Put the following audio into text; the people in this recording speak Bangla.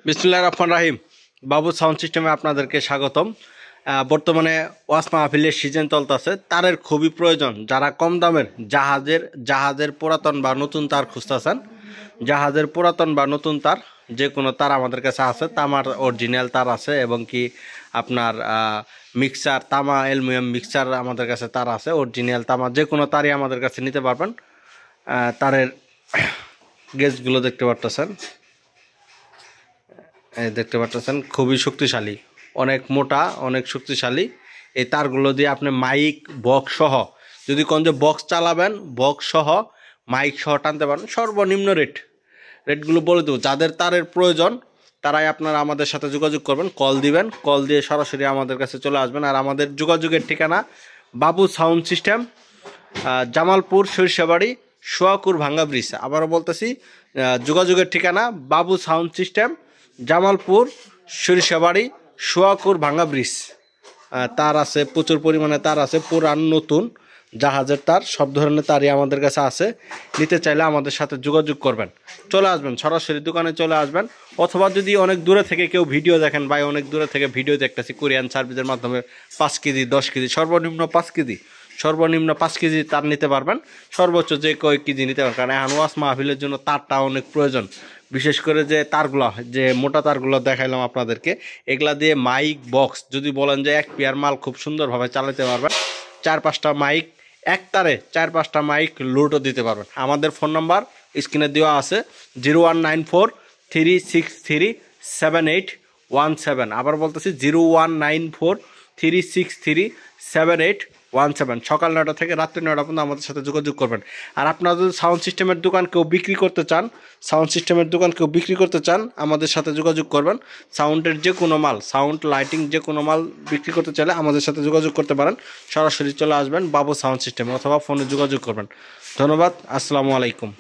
বিসমিল্লাহির রহমানির রহিম। বাবু সাউন্ড সিস্টেমে আপনাদেরকে স্বাগতম। বর্তমানে ওয়াজ মাহফিলের সিজন চলতেছে, তারের খুবই প্রয়োজন। যারা কম দামের জাহাজের পুরাতন বা নতুন তার খুঁজতেছেন, জাহাজের পুরাতন বা নতুন তার যে কোনো তার আমাদের কাছে আছে। তামার অরিজিনাল তার আছে এবং কি আপনার মিক্সার, তামা অ্যালুমিনিয়াম মিক্সার আমাদের কাছে তার আছে। অরিজিনাল তামা যে কোনো তারই আমাদের কাছে নিতে পারবেন। তারের গেজগুলো দেখতে পাচ্ছেন, খুবই শক্তিশালী, অনেক মোটা, অনেক শক্তিশালী। এই তারগুলো দিয়ে আপনি মাইক বক্স সহ, যদি কোন যে বক্স চালাবেন, বক্স সহ মাইক সহ টানতে পারেন। সর্বনিম্ন রেটগুলো বলে দেবো। যাদের তারের প্রয়োজন তারাই আপনারা আমাদের সাথে যোগাযোগ করবেন, কল দিবেন, কল দিয়ে সরাসরি আমাদের কাছে চলে আসবেন। আর আমাদের যোগাযোগের ঠিকানা বাবু সাউন্ড সিস্টেম, জামালপুর সরিষাবাড়ি, সোয়াকুর ভাঙ্গা ব্রিজ। আবারও বলতেছি, যোগাযোগের ঠিকানা বাবু সাউন্ড সিস্টেম, জামালপুর সরিষাবাড়ি, সোয়াকুর ভাঙ্গা ব্রিজ। তার আছে, প্রচুর পরিমাণে তার আছে, পুরান নতুন জাহাজের তার, সব ধরনের তারই আমাদের কাছে আছে। নিতে চাইলে আমাদের সাথে যোগাযোগ করবেন, চলে আসবেন, সরাসরি দোকানে চলে আসবেন। অথবা যদি অনেক দূরে থেকে কেউ ভিডিও দেখেন, ভাই অনেক দূরে থেকে ভিডিও দেখতেছি, কোরিয়ান সার্ভিসের মাধ্যমে 5 কেজি 10 কেজি সর্বনিম্ন 5 কেজি তার নিতে পারবেন। সর্বোচ্চ যে কয়েক কেজি নিতে পারবেন, কারণ এখন ওয়াজ মাহফিলের জন্য তারটা অনেক প্রয়োজন। বিশেষ করে যে তারগুলো, যে মোটা তারগুলো দেখাইলাম আপনাদেরকে, এগুলা দিয়ে মাইক বক্স যদি বলেন যে এক পেয়ার মাল খুব সুন্দরভাবে চালাতে পারবেন। 4-5টা মাইক এক তারে, 4-5টা মাইক লোডও দিতে পারবেন। আমাদের ফোন নাম্বার স্ক্রিনে দেওয়া আছে, 0194-363-7817। আবার বলতেছি 0194-363-7817। সকাল 9টা থেকে রাত্রি 9টা পর্যন্ত আমাদের সাথে যোগাযোগ করবেন। আর আপনারা যদি সাউন্ড সিস্টেমের দোকান কেউ বিক্রি করতে চান, আমাদের সাথে যোগাযোগ করবেন। সাউন্ডের যে কোনো মাল, সাউন্ড লাইটিং যে কোনো মাল বিক্রি করতে চাইলে আমাদের সাথে যোগাযোগ করতে পারেন। সরাসরি চলে আসবেন বাবু সাউন্ড সিস্টেম, অথবা ফোনে যোগাযোগ করবেন। ধন্যবাদ, আসসালামু আলাইকুম।